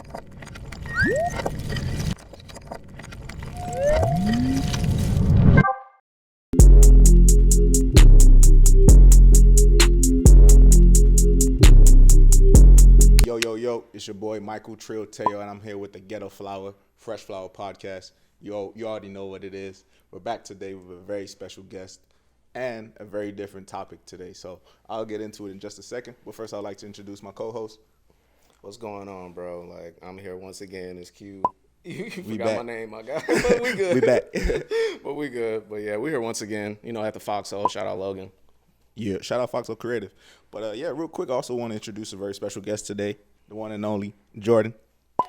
Yo, it's your boy Michael Trill Teo, and I'm here with the Ghetto Flower, Fresh Flower Podcast. You already know what it is. We're back today with a very special guest and a very different topic today. So I'll get into it in just a second. But first, I'd like to introduce my co-host. What's going on, bro? Like, I'm here once again. It's Q. You We forgot back. my name, my guy. But we good. We back. But we good. But yeah, we're here once again. You know, at the Foxhole. Shout out Logan. Yeah, shout out Foxhole Creative. But yeah, real quick, I also want to introduce a very special guest today, the one and only Jordan.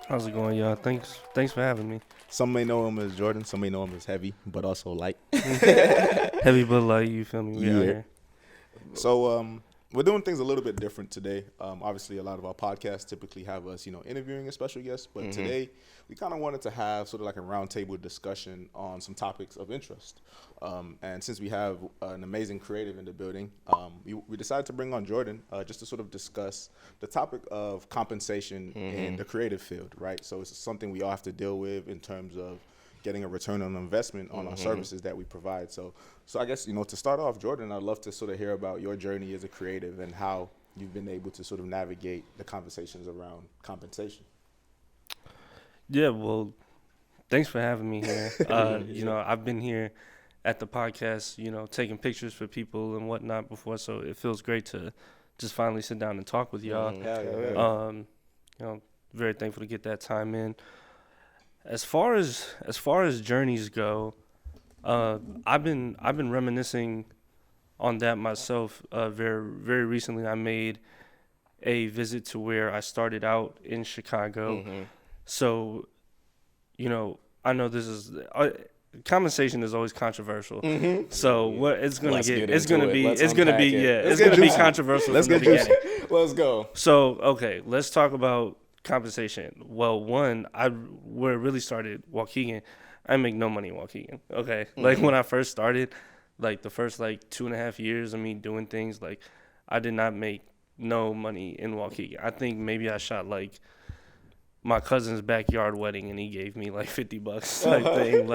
How's it going, y'all? Thanks for having me. Some may know him as Jordan, some may know him as Heavy, but also Light. Heavybutlite, you feel me? We out here. So we're doing things a little bit different today. Obviously, a lot of our podcasts typically have us, interviewing a special guest. But today, we kind of wanted to have sort of like a roundtable discussion on some topics of interest. And since we have an amazing creative in the building, we decided to bring on Jordan just to sort of discuss the topic of compensation in the creative field, right? So it's something we all have to deal with in terms of getting a return on investment on our services that we provide. So I guess, to start off, Jordan, I'd love to sort of hear about your journey as a creative and how you've been able to sort of navigate the conversations around compensation. Yeah, well, thanks for having me here. I've been here at the podcast, taking pictures for people and whatnot before, so it feels great to just finally sit down and talk with y'all. Very thankful to get that time in. As far as journeys go, I've been reminiscing on that myself. Very very recently, I made a visit to where I started out in Chicago. So, I know this is compensation is always controversial. So what it's gonna it's gonna be controversial. Let's get juicy. Let's go. So okay, let's talk about compensation. Well, where it really started, Waukegan, I didn't make no money in Waukegan. Okay, like when I first started, like the first 2.5 years of me doing things, like I did not make no money in Waukegan. I think maybe I shot my cousin's backyard wedding and he gave me $50 type thing.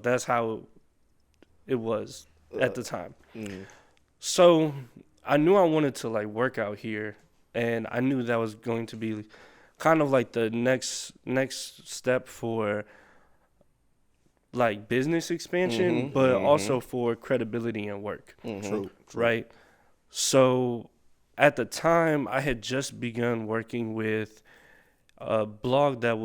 That's how it was at the time. So I knew I wanted to work out here, and I knew that was going to be kind of the next step for business expansion, but also for credibility and work. True. Right? So at the time, I had just begun working with a blog that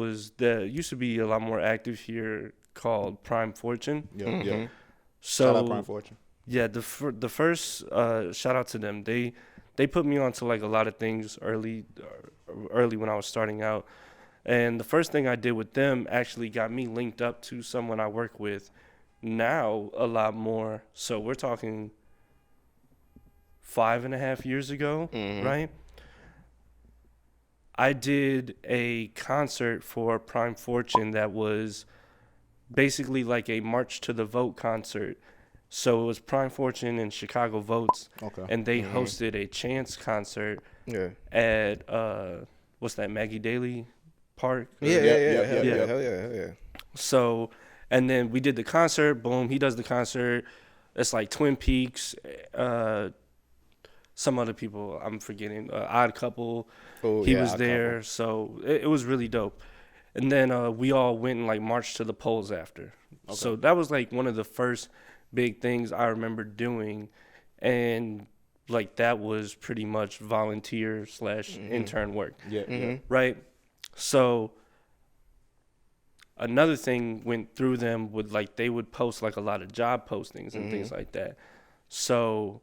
used to be a lot more active here called Prime Fortune. Yeah. So Shout out Prime Fortune. Yeah, the first shout out to them. They put me onto a lot of things early when I was starting out. And the first thing I did with them actually got me linked up to someone I work with now a lot more. So we're talking 5.5 years ago, right? I did a concert for Prime Fortune that was basically a March to the Vote concert. So it was Prime Fortune and Chicago Votes, and they hosted a Chance concert at what's that, Maggie Daley Park? Yeah. Hell yeah. So, and then we did the concert. Boom, he does the concert. It's Twin Peaks. Some other people I'm forgetting. Odd Couple. He was there. Couple. So it was really dope. And then we all went and marched to the polls after. Okay. So that was one of the first big things I remember doing, and that was pretty much volunteer / intern work. Right. So another thing went through them with they would post a lot of job postings and things like that. So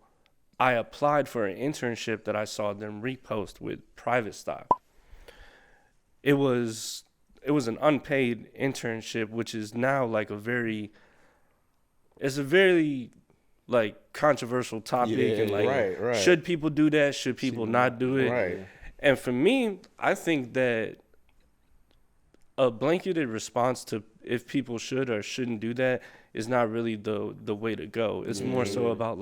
I applied for an internship that I saw them repost with Private Stock. It was an unpaid internship, which is now a very controversial topic, and should people do that? Should people not do it? Right. And for me, I think that a blanketed response to if people should or shouldn't do that is not really the way to go. It's more so about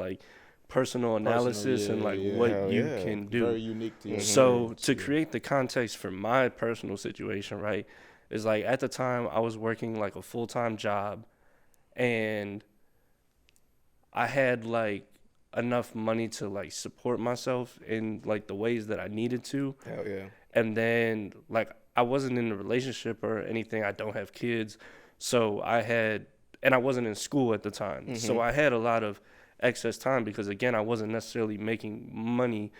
personal analysis and like yeah. what Hell you yeah. can do. Very unique to you. So to create the context for my personal situation, right, is like at the time I was working like a full-time job, and I had like enough money to like support myself in like the ways that I needed to. Hell yeah. And then like I wasn't in a relationship or anything. I don't have kids. So and I wasn't in school at the time. So I had a lot of excess time because again, I wasn't necessarily making money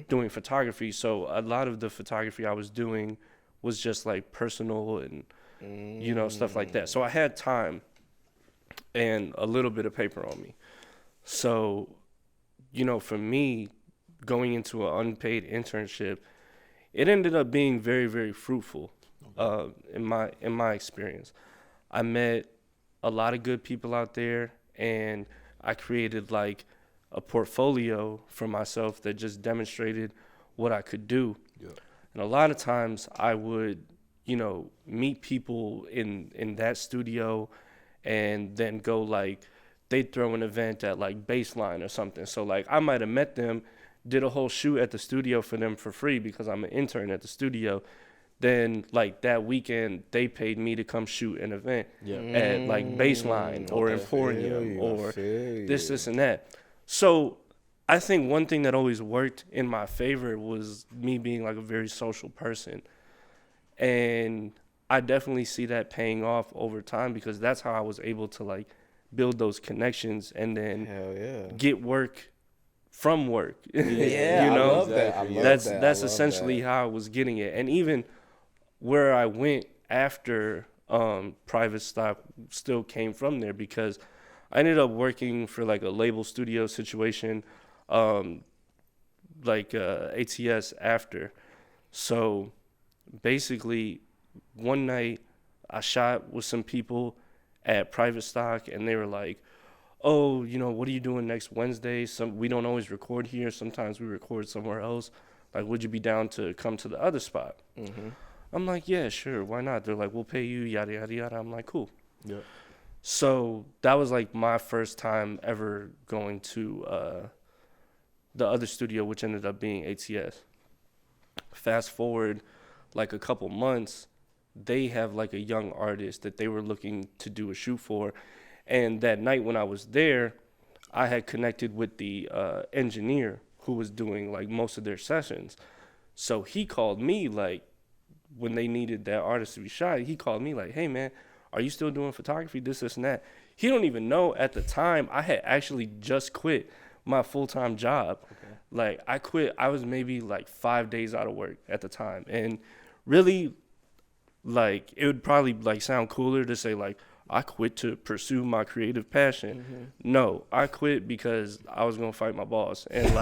doing photography. So a lot of the photography I was doing was just like personal and, you know, stuff like that. So I had time and a little bit of paper on me. So, you know, for me, going into an unpaid internship, it ended up being very, very fruitful in my experience. I met a lot of good people out there, and I created like a portfolio for myself that just demonstrated what I could do. Yeah. And a lot of times I would, you know, meet people in that studio and then go like, they'd throw an event at like Baseline or something. So like I might have met them, did a whole shoot at the studio for them for free because I'm an intern at the studio. Then like that weekend they paid me to come shoot an event at like Baseline or Emporium or this and that. So I think one thing that always worked in my favor was me being like a very social person. And I definitely see that paying off over time because that's how I was able to like build those connections and then get work from work. Yeah, you know? I love that. I love That's essentially how I was getting it. And even where I went after private stock still came from there because I ended up working for like a label studio situation, like ATS after. So basically one night I shot with some people at private stock and they were like, oh, you know, what are you doing next Wednesday? We don't always record here. Sometimes we record somewhere else. Like, would you be down to come to the other spot? I'm like, yeah, sure. Why not? They're like, we'll pay you, yada, yada, yada. I'm like, cool. Yeah. So that was like my first time ever going to the other studio, which ended up being ATS. Fast forward like a couple months, they have like a young artist that they were looking to do a shoot for. And that night when I was there, I had connected with the engineer who was doing like most of their sessions. So he called me like when they needed that artist to be shot, he called me like, hey man, are you still doing photography, this and that? He don't even know at the time I had actually just quit my full-time job. Okay. Like I quit, I was maybe like 5 days out of work at the time. And really, like it would probably like sound cooler to say like, I quit to pursue my creative passion. No, I quit because I was gonna fight my boss, and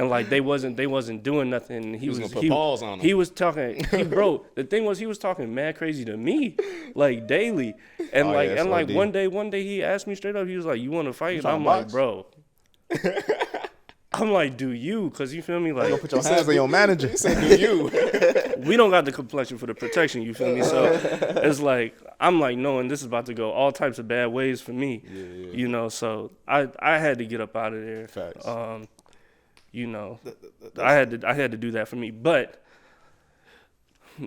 like they wasn't doing nothing. He was gonna put paws on him. He was talking, bro. The thing was, he was talking mad crazy to me, like daily, and one day he asked me straight up. He was like, "You want to fight?" And I'm like, "Bro." I'm like, do you? Because you feel me? Like, put your hands on your manager. He said, do you? We don't got the complexion for the protection, you feel me? So it's like, I'm like, knowing this is about to go all types of bad ways for me, you know? So I had to get up out of there. Facts. You know, I had to do that for me. But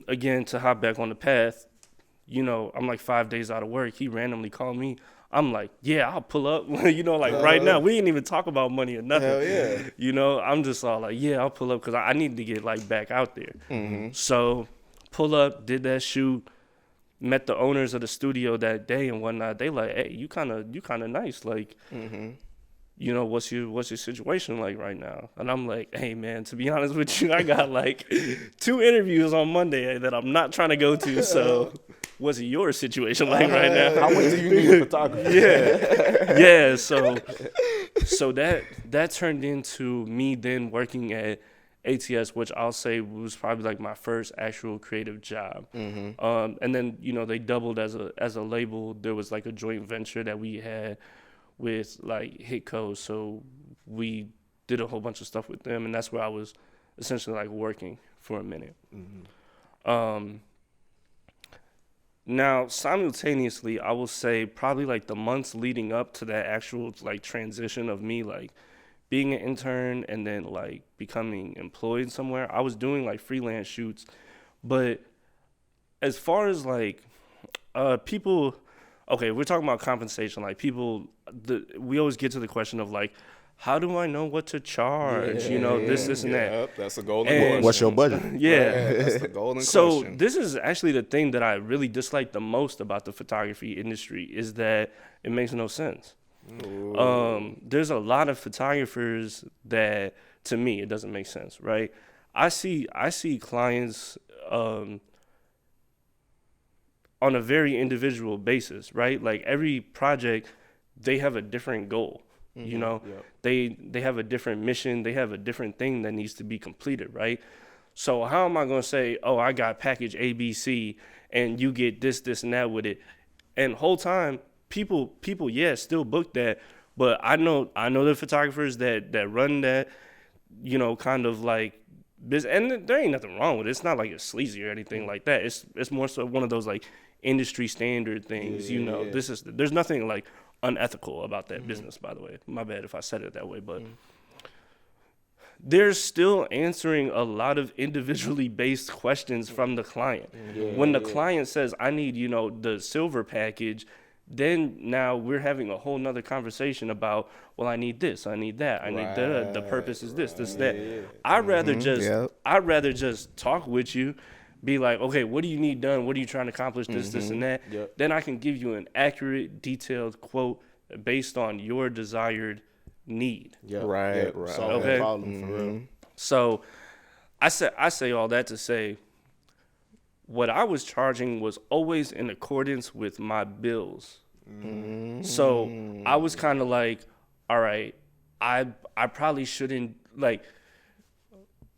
again, to hop back on the path, you know, I'm like 5 days out of work. He randomly called me. I'm like, yeah, I'll pull up. You know, like right now, we ain't even talk about money or nothing. Hell yeah. You know, I'm just all like, yeah, I'll pull up because I need to get like back out there. So pull up, did that shoot, met the owners of the studio that day and whatnot. They like, hey, you kind of nice. Like, you know, what's your situation like right now? And I'm like, hey man, to be honest with you, I got like 2 interviews on Monday that I'm not trying to go to. So what's your situation like right now? How much do you need a photographer? Yeah. So that turned into me then working at ATS, which I'll say was probably like my first actual creative job. And then, you know, they doubled as a label. There was like a joint venture that we had with like Hitco, so we did a whole bunch of stuff with them, and that's where I was essentially like working for a minute. Now, simultaneously, I will say probably like the months leading up to that actual like transition of me like being an intern and then like becoming employed somewhere, I was doing like freelance shoots. But as far as like people, okay, we're talking about compensation. Like people, we always get to the question of like, how do I know what to charge? You know, this and that. Yep, that's the golden And- question. What's your budget? Yeah. Right, that's the golden So question. this is actually the thing that I really dislike the most about the photography industry is that it makes no sense. There's a lot of photographers that, to me, it doesn't make sense, right? I see clients on a very individual basis, right? Like every project, they have a different goal. You know, they have a different mission. They have a different thing that needs to be completed, right? So how am I going to say, oh, I got package ABC and you get this, and that with it? And whole time, people, yeah, still book that. But I know the photographers that run that, you know, kind of like business. And there ain't nothing wrong with it. It's not like it's sleazy or anything like that. It's more so one of those like industry standard things. You know, there's nothing like unethical about that business, by the way. My bad if I said it that way, but they're still answering a lot of individually based questions from the client. When the client says, I need, you know, the silver package, then now we're having a whole nother conversation about, well, I need this, I need that, I need that, the purpose is this, that. I'd rather just talk with you, be like, okay, what do you need done? What are you trying to accomplish? This, and that. Then I can give you an accurate, detailed quote based on your desired need. Right. Solve that problem for real. So I say all that to say what I was charging was always in accordance with my bills. So I was kind of like, all right, I probably shouldn't like,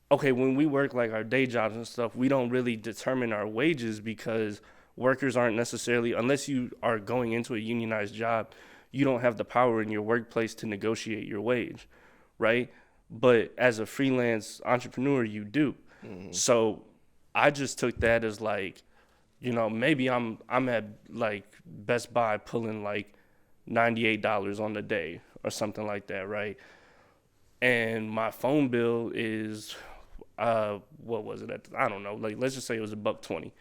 okay, when we work like our day jobs and stuff, we don't really determine our wages because workers aren't necessarily, unless you are going into a unionized job, you don't have the power in your workplace to negotiate your wage, right? But as a freelance entrepreneur, you do. So I just took that as like, you know, maybe I'm at like Best Buy pulling like $98 on the day or something like that, right? And my phone bill is what was it? I don't know. Like, let's just say it was $120,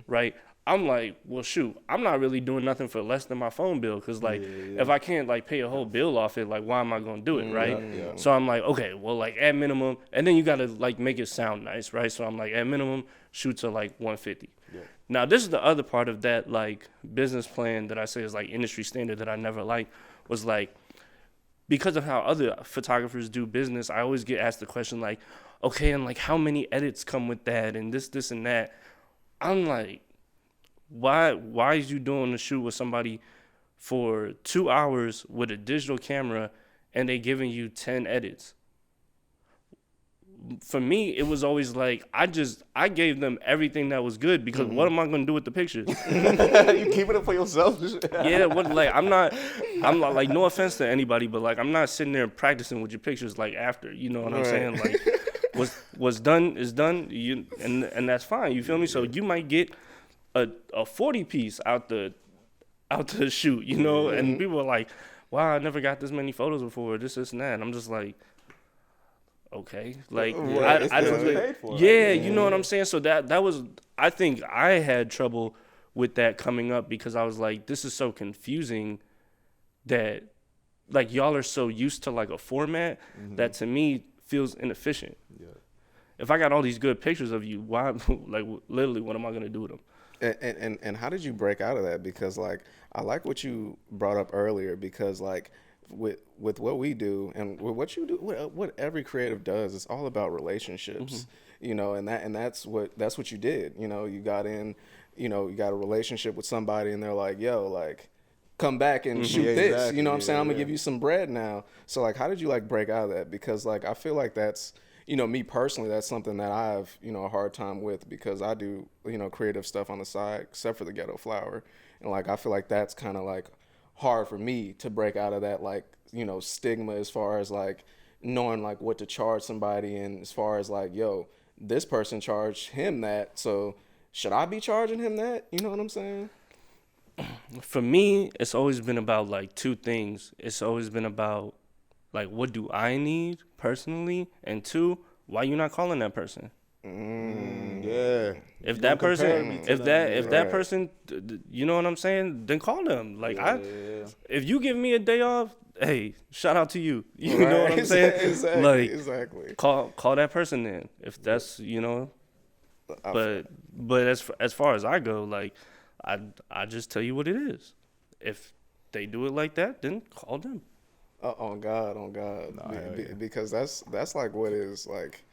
right? I'm like, well, shoot, I'm not really doing nothing for less than my phone bill because, like, if I can't, like, pay a whole bill off it, like, why am I going to do it, right? So I'm like, okay, well, like, at minimum, and then you got to, like, make it sound nice, right? So I'm like, at minimum, shoot to, like, 150. Now, this is the other part of that, like, business plan that I say is, like, industry standard that I never liked was, like, because of how other photographers do business, I always get asked the question, like, okay, and, like, how many edits come with that and this, and that? I'm like, why is you doing a shoot with somebody for 2 hours with a digital camera and they giving you 10 edits? For me, it was always like, I gave them everything that was good because what am I going to do with the pictures? You keeping it for yourself? Yeah, what, like, I'm not like, no offense to anybody, but like, I'm not sitting there practicing with your pictures like after, you know what I'm saying? Like, what's done is done, and that's fine, you feel me? So you might get a 40 piece out the shoot, you know, and people are like, wow, I never got this many photos before, this and that, and I'm just like, okay, like, I don't paid for, yeah, you know what I'm saying? So that was, I think I had trouble with that coming up because I was like, this is so confusing that, like, y'all are so used to like a format that to me feels inefficient. If I got all these good pictures of you, why, like, literally, what am I gonna do with them? And how did you break out of that? Because, like, I like what you brought up earlier because, like, with what we do and with what you do, what every creative does, it's all about relationships, you know, and that's what you did. You know, you got in, you know, you got a relationship with somebody and they're like, yo, like, come back and shoot this. Exactly. You know what I'm saying? I'm going to give you some bread now. So, like, how did you, like, break out of that? Because, like, I feel like that's, you know, me personally, that's something that I have, you know, a hard time with because I do, you know, creative stuff on the side, except for the Ghetto Flower. And, like, I feel like that's kind of, like, hard for me to break out of that, like, you know, stigma as far as, like, knowing, like, what to charge somebody and as far as, like, yo, this person charged him that, so should I be charging him that? You know what I'm saying? For me, it's always been about, like, two things. It's always been about Like, what do I need personally? And 2, why you not calling that person? Yeah. If that person, if that person, you know what I'm saying, then call them. Like if you give me a day off, hey, shout out to you. You know what I'm saying? Exactly. Call that person in if that's But as far as I go, like I just tell you what it is. If they do it like that, then call them. On God. Because that's like what is like,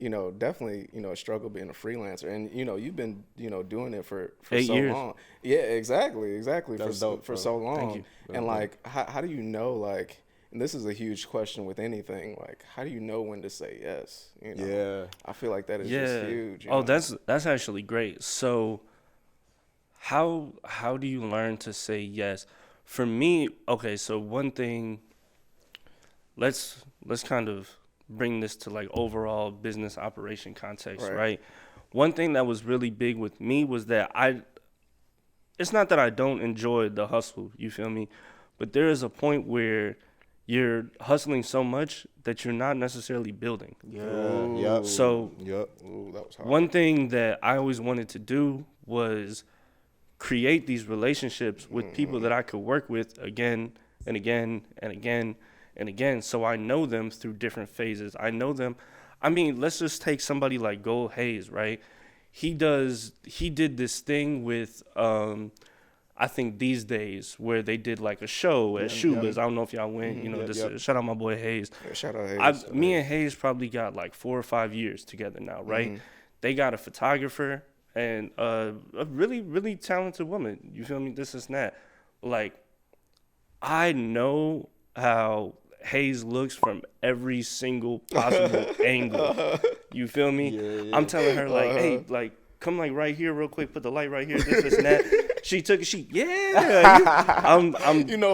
definitely, a struggle being a freelancer. And, you've been, doing it for 8 so years. long. Yeah, exactly. That's dope, for bro. so long. Thank you. And like, how do you know, like, and this is a huge question with anything, like, how do you know when to say yes? Yeah. I feel like that is just huge. That's actually great. So how do you learn to say yes? For me, okay, so one thing, let's kind of bring this to like overall business operation context, right? One thing that was really big with me was that it's not that I don't enjoy the hustle, you feel me? But there is a point where you're hustling so much that you're not necessarily building. Yeah. Yep. So Ooh, that was hard. one thing that I always wanted to do was create these relationships with people that I could work with again and again and again and again. So I know them through different phases. I know them. I mean, let's just take somebody like Gold Hayes, right? He did this thing with, I think These Days, where they did like a show at Shuba's. I don't know if y'all went, shout out my boy Hayes. Yeah, shout out Hayes. Me and Hayes probably got like 4 or 5 years together now, right? They got a photographer and a really, really talented woman. You feel me? This is that. Like, I know how Hayes looks from every single possible angle. You feel me? Yeah. I'm telling her like, hey, like, come like right here real quick, put the light right here, this and that. She took it, I'm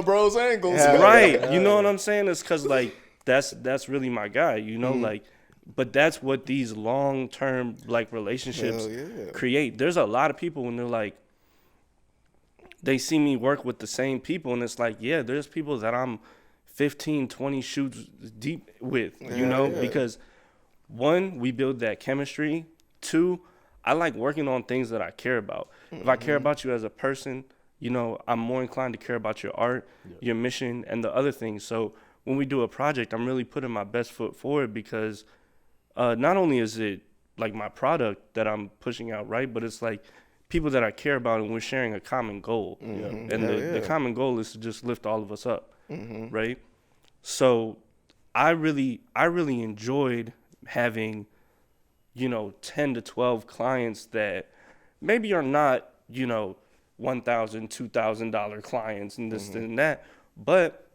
bros angles. right. You know what I'm saying? It's cause like that's really my guy, like, but that's what these long-term like relationships create. There's a lot of people when they're like, they see me work with the same people, and it's like, yeah, there's people that I'm 15, 20 shoots deep with, because 1, we build that chemistry. 2, I like working on things that I care about. If I care about you as a person, I'm more inclined to care about your art, your mission, and the other things. So when we do a project, I'm really putting my best foot forward because not only is it like my product that I'm pushing out, right, but it's like people that I care about, and we're sharing a common goal. And the common goal is to just lift all of us up, right? So I really enjoyed having, 10 to 12 clients that maybe are not, $1,000, $2,000 clients and this and that, but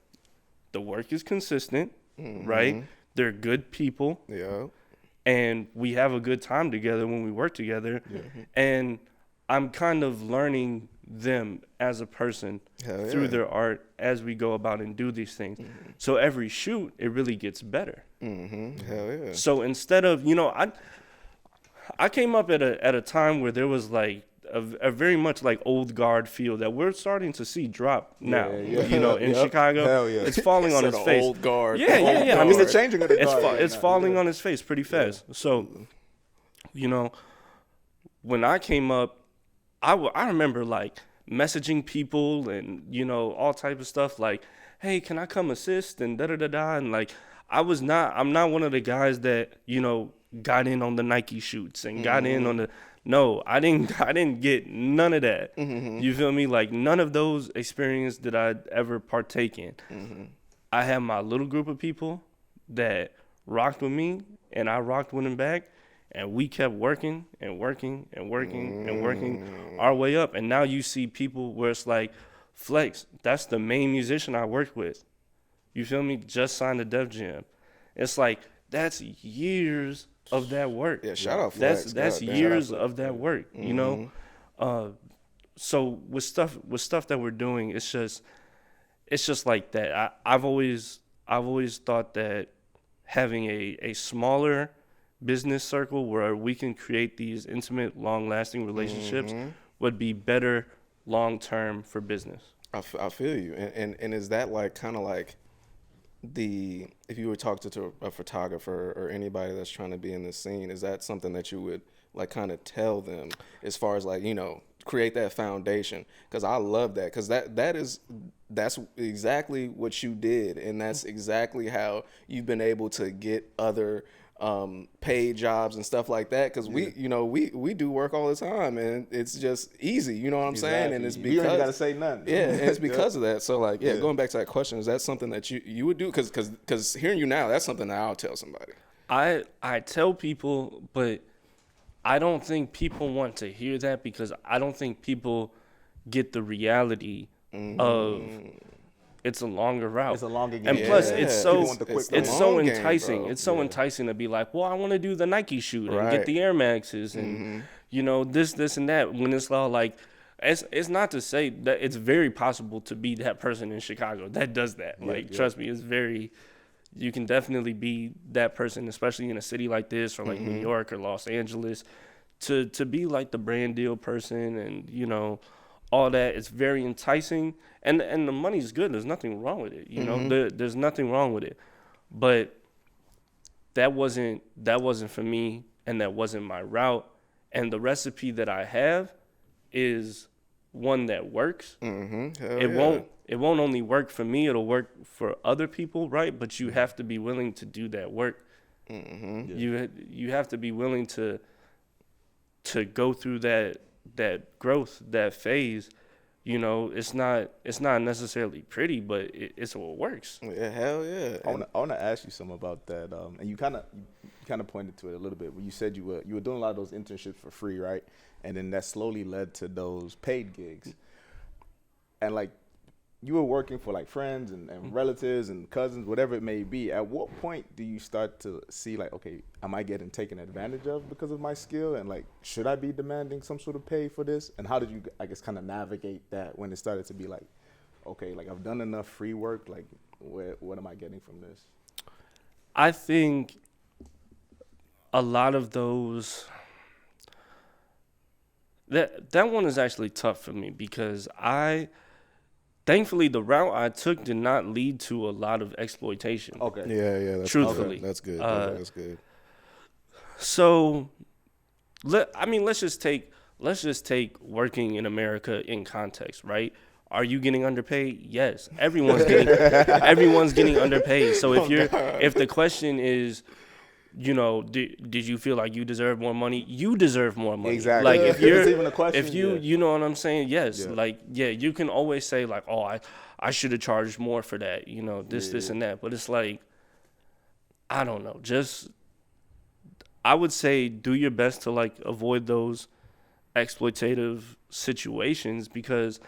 the work is consistent, right? They're good people. Yeah. And we have a good time together when we work together. And I'm kind of learning them as a person through their art as we go about and do these things. So every shoot, it really gets better. Hell yeah. So instead of, I came up at a time where there was like a very much like old guard feel that we're starting to see drop now. In Chicago. Hell yeah. It's falling on its face. Old guard. Yeah. I mean, the changing of the guard. It's falling on its face pretty fast. So, when I came up, I remember like messaging people and, all type of stuff like, hey, can I come assist and da-da-da-da. And like, I'm not one of the guys that, got in on the Nike shoots and got in on no, I didn't get none of that. You feel me? Like none of those experiences did I ever partake in. I had my little group of people that rocked with me and I rocked with them back. And we kept working and working and working and working our way up. And now you see people where it's like, Flex, that's the main musician I worked with. You feel me? Just signed to Def Jam. It's like, that's years of that work. Yeah, shout out Flex. That's years of that work, So with stuff that we're doing, it's just like that. I've always thought that having a smaller business circle where we can create these intimate, long-lasting relationships would be better long-term for business. I feel you. And is that like kind of like if you were talking to a photographer or anybody that's trying to be in this scene, is that something that you would like kind of tell them as far as like, you know, create that foundation? Because I love that, because that's exactly what you did, and that's exactly how you've been able to get other paid jobs and stuff like that, because we do work all the time and it's just easy, you know what I'm saying? And it's because you ain't gotta say nothing. Yeah, and it's because of that. So like, going back to that question, is that something that you would do? Because hearing you now, that's something that I'll tell somebody. I tell people, but I don't think people want to hear that, because I don't think people get the reality of it's a longer route. It's a longer game. And plus, it's so game, enticing. bro. It's so enticing to be like, well, I want to do the Nike shoot and get the Air Maxes and you know, this and that. When it's all like, it's not to say that it's very possible to be that person in Chicago that does that. Trust me, it's very. You can definitely be that person, especially in a city like this or like New York or Los Angeles, to be like the brand deal person and, you know, all that. It's very enticing, and the money's good. There's nothing wrong with it. You know, there's nothing wrong with it. But that wasn't for me, and that wasn't my route. And the recipe that I have is one that works. It won't only work for me, it'll work for other people, right? But you have to be willing to do that work. You have to be willing to go through that growth, that phase. You know, it's not necessarily pretty, but it's what works. Yeah, hell yeah. I wanna ask you something about that. And you kind of pointed to it a little bit when you said you were doing a lot of those internships for free, right? And then that slowly led to those paid gigs. And like, you were working for like friends and relatives and cousins, whatever it may be. At what point do you start to see like, okay, am I getting taken advantage of because of my skill? And like, should I be demanding some sort of pay for this? And how did you, I guess, kind of navigate that when it started to be like, okay, like I've done enough free work, like what am I getting from this? I think a lot of those, that one is actually tough for me, because thankfully, the route I took did not lead to a lot of exploitation. Okay. Yeah. That's truthfully, that's good. That's good. So, let's just take working in America in context, right? Are you getting underpaid? Yes, everyone's getting underpaid. So if the question is, you know, did you feel like you deserve more money? You deserve more money. Exactly. Like if you're, even a question, you know what I'm saying? Yes. Yeah. You can always say like, oh, I should have charged more for that. You know, this and that. But it's like, I don't know. Just, I would say do your best to like avoid those exploitative situations, because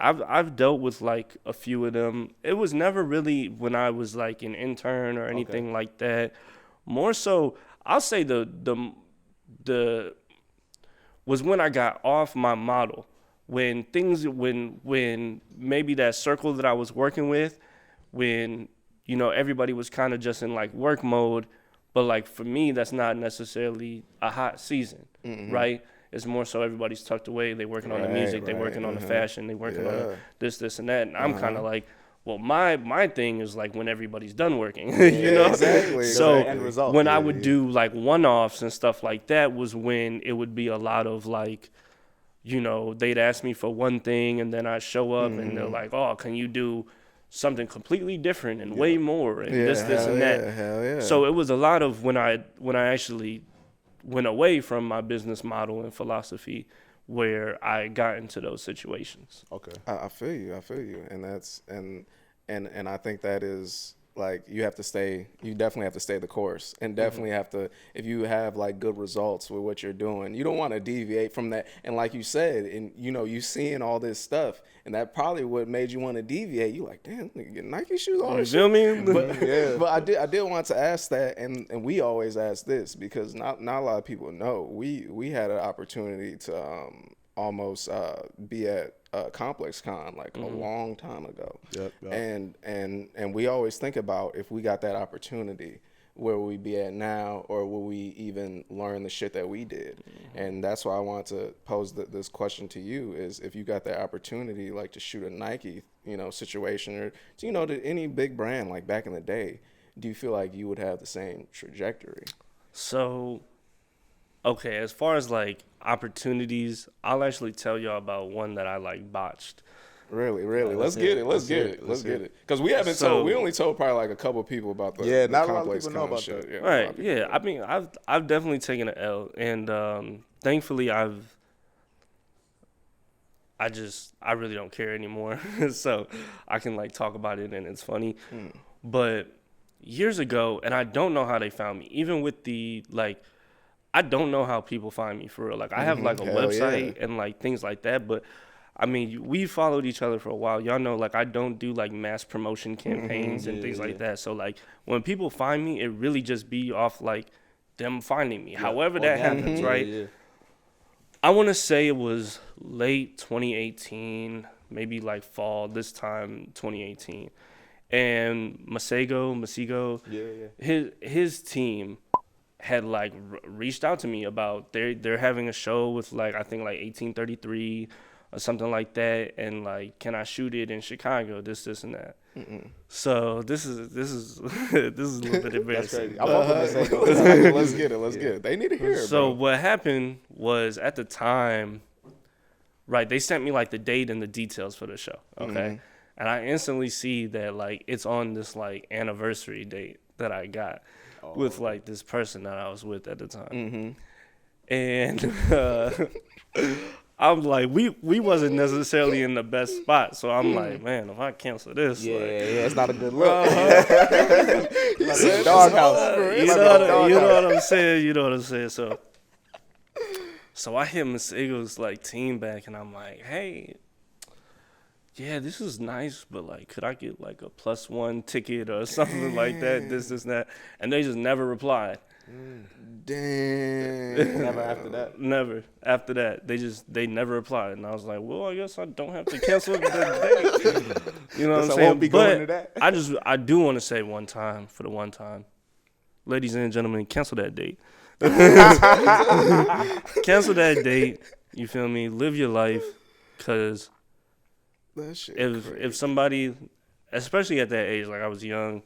I've dealt with like a few of them. It was never really when I was like an intern or anything like that. More so, I'll say the was when I got off my model, when maybe that circle that I was working with, when, you know, everybody was kind of just in like work mode, but like for me that's not necessarily a hot season, right? It's more so everybody's tucked away. They working on the music. They working on the fashion. They working on this and that. And I'm kind of like, well, my thing is like when everybody's done working, you know? Exactly. So when I would do like one-offs and stuff like that was when it would be a lot of like, you know, they'd ask me for one thing and then I'd show up and they're like, oh, can you do something completely different and way more and this and that. Hell yeah. So it was a lot of when I actually went away from my business model and philosophy where I got into those situations. Okay. I feel you. And that's, and I think that is like, you definitely have to stay the course, and definitely have to, if you have like good results with what you're doing, you don't want to deviate from that. And like you said, and you know, you seeing all this stuff, and that probably what made you want to deviate. You like, damn, nigga, get Nike shoes on. You feel me? But I did want to ask that, and we always ask this because not a lot of people know. We had an opportunity to almost be at Complex Con like a long time ago. Yep. And we always think about if we got that opportunity, where we be at now, or will we even learn the shit that we did? And that's why I want to pose this question to you: is if you got that opportunity, like to shoot a Nike, situation, or to any big brand like back in the day, do you feel like you would have the same trajectory? So, okay, as far as like opportunities, I'll actually tell y'all about one that I like botched. Really. Let's get it. Because we haven't So- we only told probably like a couple people about the Yeah, the not a lot of complex people know con about shit. that. Yeah, not a lot Right. of people Yeah. know. I mean, I've definitely taken an L, and thankfully I really don't care anymore, so I can like talk about it and it's funny. But years ago, and I don't know how they found me. Even with the like, I don't know how people find me for real. Like I have like a Hell website yeah. and like things like that, but. I mean, we followed each other for a while. Y'all know, like, I don't do, like, mass promotion campaigns and things like that. So, like, when people find me, it really just be off, like, them finding me. However that happens, right? Yeah. I want to say it was late 2018, maybe, like, fall, this time, 2018. And Masego, his team had, like, reached out to me about they're having a show with, like, I think, like, 1833 or something like that, and like, can I shoot it in Chicago? This, and that. So this is this is a little bit embarrassing. Crazy. I fuck with Masego. Let's get it. They need to hear it, So bro. what happened was at the time, right? They sent me like the date and the details for the show. Okay, and I instantly see that like it's on this like anniversary date that I got with like this person that I was with at the time, and. I'm like, we wasn't necessarily in the best spot, so I'm like, man, if I cancel this, Yeah, like, it's not a good look. Like a doghouse. you know what I'm saying? You know what I'm saying? So I hit Masego's like team back, and I'm like, hey, yeah, this is nice, but like, could I get like a +1 ticket or something like that? This, and that, and they just never replied. Damn. Never after that. Never after that. They never replied, and I was like, well, I guess I don't have to cancel the date. You know what I'm Guess I saying? won't be going to that. I do want to say one time, ladies and gentlemen, cancel that date. Cancel that date. You feel me? Live your life, cause That shit if somebody, especially at that age, like I was young,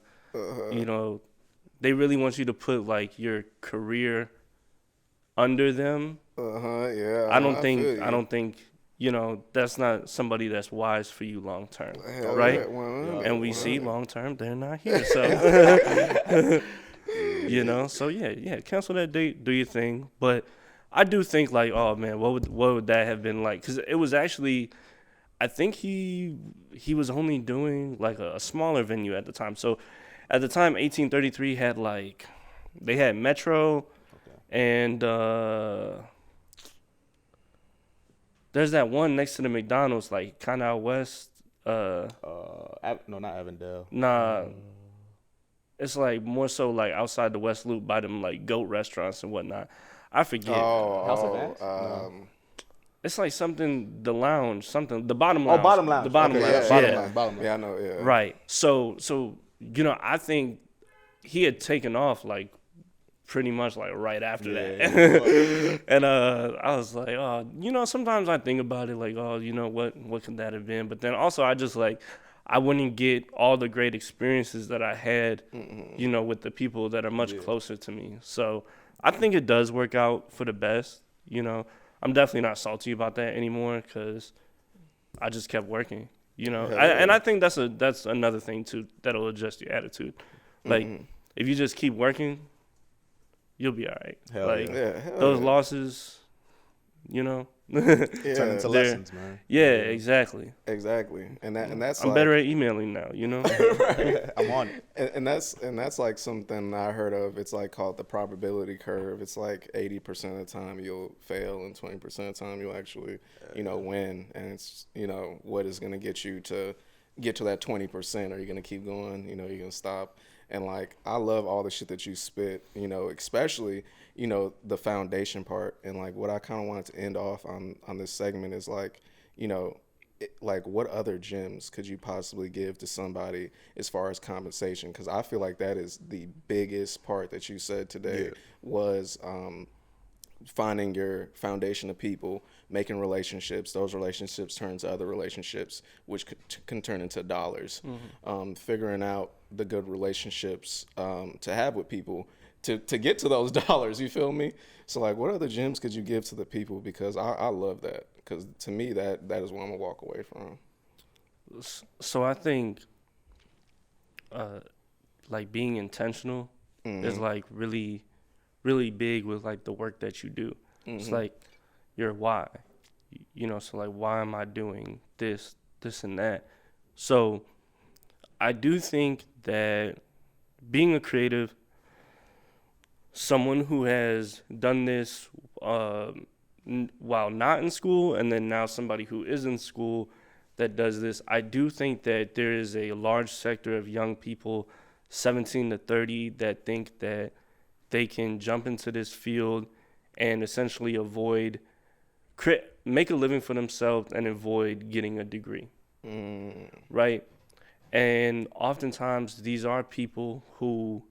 they really want you to put like your career under them. Yeah. I don't feel think that's not somebody that's wise for you long term, you. right? Yeah, 100, And we see 100. long term they're not here, so So yeah, cancel that date, do your thing. But I do think like, oh man, what would that have been like? Because it was actually, I think he was only doing like a smaller venue at the time. So at the time, 1833 had like, they had Metro, and there's that one next to the McDonald's, like kind of out west. No, not Avondale. Nah, it's like more so like outside the West Loop by them like goat restaurants and whatnot. I forget. House of Vance? It's like something, the lounge, something, the bottom lounge. Bottom lounge. The bottom Okay, lounge, yeah, bottom lounge. Yeah, I know. Yeah. Right. So I think he had taken off like pretty much like right after that. And I was like, oh, sometimes I think about it like, oh, what could that have been? But then also I just like, I wouldn't get all the great experiences that I had, with the people that are much closer to me. So I think it does work out for the best. I'm definitely not salty about that anymore because I just kept working. And I think that's another thing too that'll adjust your attitude. Like if you just keep working, you'll be all right. Hell like yeah. those losses, Turn into lessons, man. Yeah, exactly. And that's I'm like, better at emailing now. I'm on it. And that's like something I heard of. It's like called the probability curve. It's like 80% of the time you'll fail and 20% of the time you'll actually, win. And it's, what is going to get you to get to that 20%? Are you going to keep going? You're going to stop? And like, I love all the shit that you spit, especially, the foundation part. And like what I kind of wanted to end off on this segment is like, like what other gems could you possibly give to somebody as far as compensation? Because I feel like that is the biggest part that you said today was finding your foundation of people, making relationships. Those relationships turn to other relationships, which can turn into dollars. Figuring out the good relationships to have with people to get to those dollars. You feel me? So like, what other gems could you give to the people? Because I love that. Because to me, that is what I'm gonna walk away from. So I think, like being intentional is like really, really big with like the work that you do. It's like your why, you know. So like, why am I doing this, and that? So I do think that being a creative, someone who has done this while not in school, and then now somebody who is in school that does this, I do think that there is a large sector of young people, 17 to 30, that think that they can jump into this field and essentially make a living for themselves and avoid getting a degree, right? And oftentimes these are people who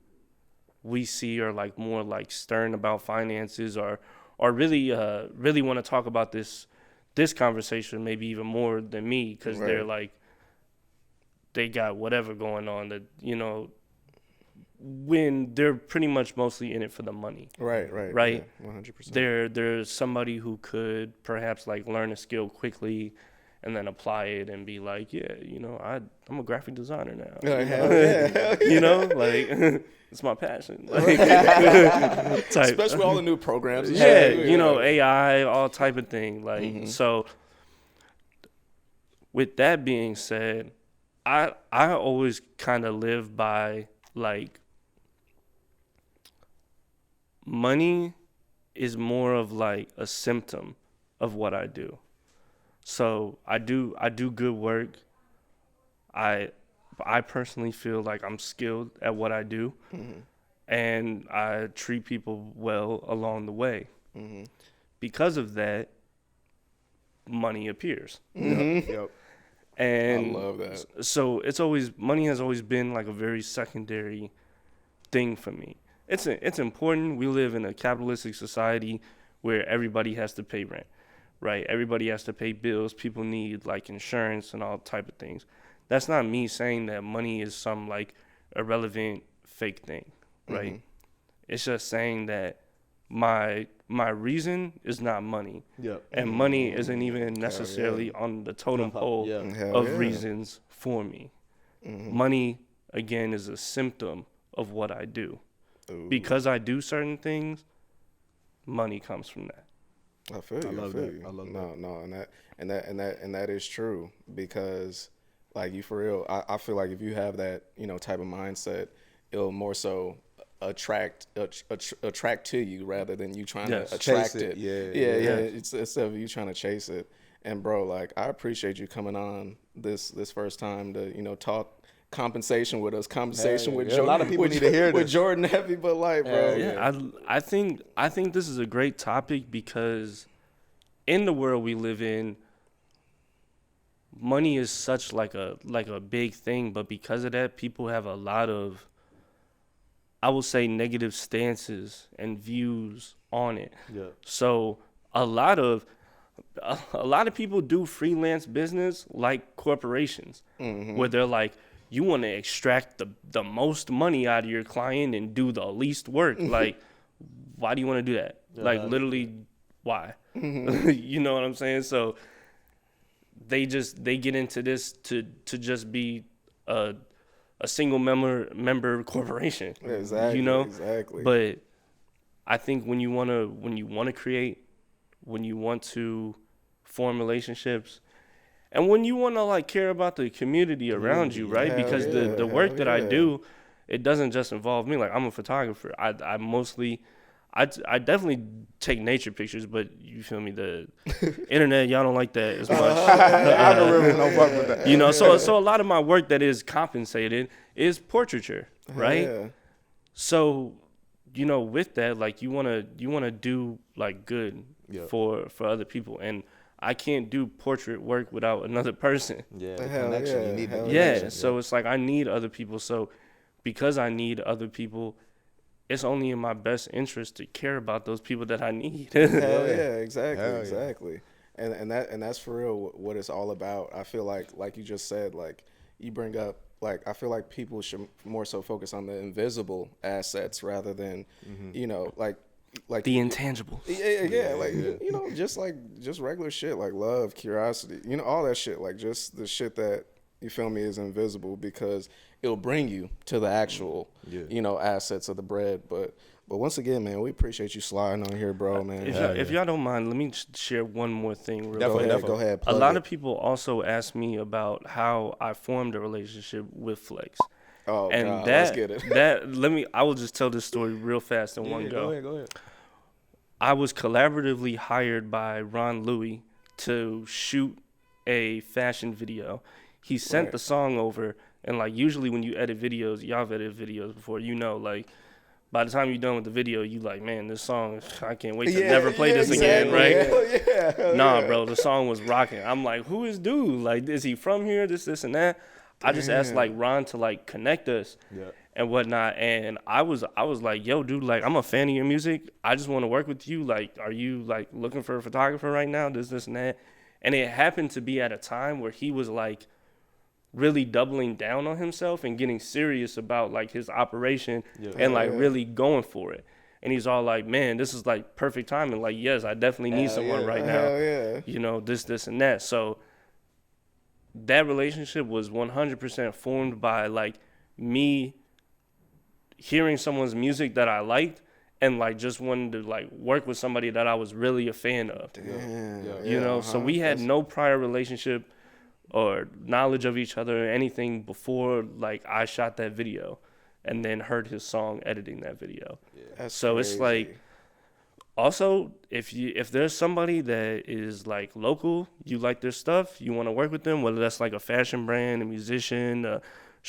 we see are like more like stern about finances, or really want to talk about this conversation maybe even more than me, because they're like, they got whatever going on, that, you know, when they're pretty much mostly in it for the money. Right. Yeah, 100%. There's somebody who could perhaps like learn a skill quickly and then apply it and be like, yeah, you know, I'm a graphic designer now. You know, like it's my passion. Like, especially all the new programs. You know, AI, all type of thing. Like, so with that being said, I always kind of live by like, money is more of like a symptom of what I do. So I do good work. I personally feel like I'm skilled at what I do, and I treat people well along the way. Because of that, money appears. Yep. And I love that. So money has always been like a very secondary thing for me. It's important. We live in a capitalistic society where everybody has to pay rent, right? Everybody has to pay bills. People need like insurance and all type of things. That's not me saying that money is some like irrelevant fake thing, right? It's just saying that my reason is not money. And money isn't even necessarily on the totem pole of reasons for me. Money, again, is a symptom of what I do. Because I do certain things, money comes from that. I feel you. I love that. No, and that is true, because like, you for real, I feel like if you have that, you know, type of mindset, it'll more so attract to you rather than you trying to attract it. Yeah. It's instead of you trying to chase it. And bro, like, I appreciate you coming on this first time to, you know, talk compensation with us. With Jordan. A lot of people need to hear this. With Jordan Heavybutlite, bro. I think this is a great topic, because in the world we live in, money is such like a big thing, but because of that, people have a lot of, I will say, negative stances and views on it. So a lot of people do freelance business like corporations, where they're like, you want to extract the most money out of your client and do the least work. Like, why do you want to do that? Like, literally, why? You know what I'm saying? So they get into this to just be a single member corporation. Exactly. You know? Exactly. But I think when you want to create, when you want to form relationships, and when you want to like care about the community around you, right? Because the work that I do, it doesn't just involve me. Like, I'm a photographer. I definitely take nature pictures, but you feel me? The internet, y'all don't like that as much. Algorithm, no fuck with that. You know, so a lot of my work that is compensated is portraiture, right? So, you know, with that, like, you wanna do like good for other people, and I can't do portrait work without another person. Yeah, The the hell connection. yeah, You need the hell Yeah, connection. so it's like I need other people. So because I need other people, it's only in my best interest to care about those people that I need. Hell yeah, exactly, Hell yeah. exactly. And that's for real what it's all about. I feel like you just said, like you bring up, like I feel like people should more so focus on the invisible assets rather than, you know, like The intangible. yeah, like you know, just regular shit like love, curiosity, you know, all that shit, like just the shit that you feel me is invisible because it'll bring you to the actual, you know, assets of the bread. But once again, man, we appreciate you sliding on here, bro, man. If y'all don't mind, let me share one more thing real Definitely, quick. Go ahead. A lot of people also ask me about how I formed a relationship with Flex. Oh And God, that, let's get it. I will just tell this story real fast in one go. Go ahead. I was collaboratively hired by Ron Louis to shoot a fashion video. He sent the song over, and like usually when you edit videos, y'all have edited videos before, you know, like by the time you're done with the video, you like, man, this song, I can't wait to never play this again, right? Nah, bro, the song was rocking. I'm like, who is dude? Like, is he from here? This, and that. I just asked like Ron to like connect us and whatnot, and I was like, yo, dude, like I'm a fan of your music. I just want to work with you. Like, are you like looking for a photographer right now? This, and that. And it happened to be at a time where he was like really doubling down on himself and getting serious about like his operation and like really going for it. And he's all like, man, this is like perfect timing. Like, yes, I definitely need someone right now. Yeah. You know, this, and that. So that relationship was 100% formed by like me hearing someone's music that I liked and like just wanted to like work with somebody that I was really a fan of. You know, so we had no prior relationship or knowledge of each other or anything before like I shot that video and then heard his song editing that video. So it's like, also if there's somebody that is like local, you like their stuff, you want to work with them, whether that's like a fashion brand, a musician,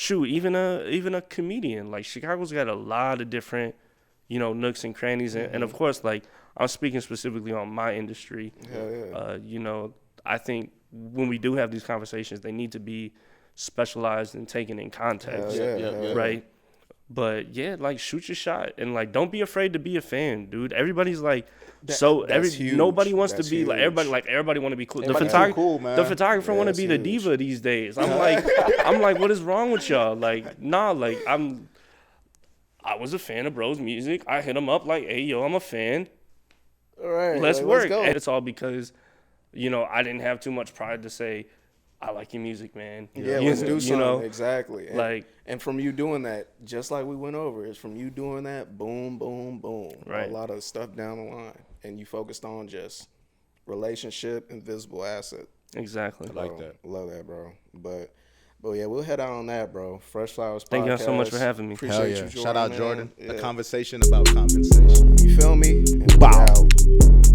even a comedian. Like Chicago's got a lot of different, you know, nooks and crannies, and of course, like I'm speaking specifically on my industry. You know, I think when we do have these conversations, they need to be specialized and taken in context, right? But yeah, like shoot your shot and like don't be afraid to be a fan, dude. Everybody's like nobody wants to be like everybody want to be cool. The photographer want to be the diva these days. I'm like, what is wrong with y'all? Like, nah, like I was a fan of bro's music. I hit him up like, hey, yo, I'm a fan. All right, let's work. Let's go. And it's all because, you know, I didn't have too much pride to say, I like your music, man. Yeah, let's do something. You know? Exactly. And from you doing that, just like we went over, it's from you doing that, boom, boom, boom. Right. A lot of stuff down the line. And you focused on just relationship, invisible asset. Exactly. I like that. Love that, bro. But yeah, we'll head out on that, bro. Fresh Flowers Podcast. Thank y'all so much for having me. Appreciate you, Jordan. Shout out man. Jordan. A conversation about compensation. You feel me? And we out.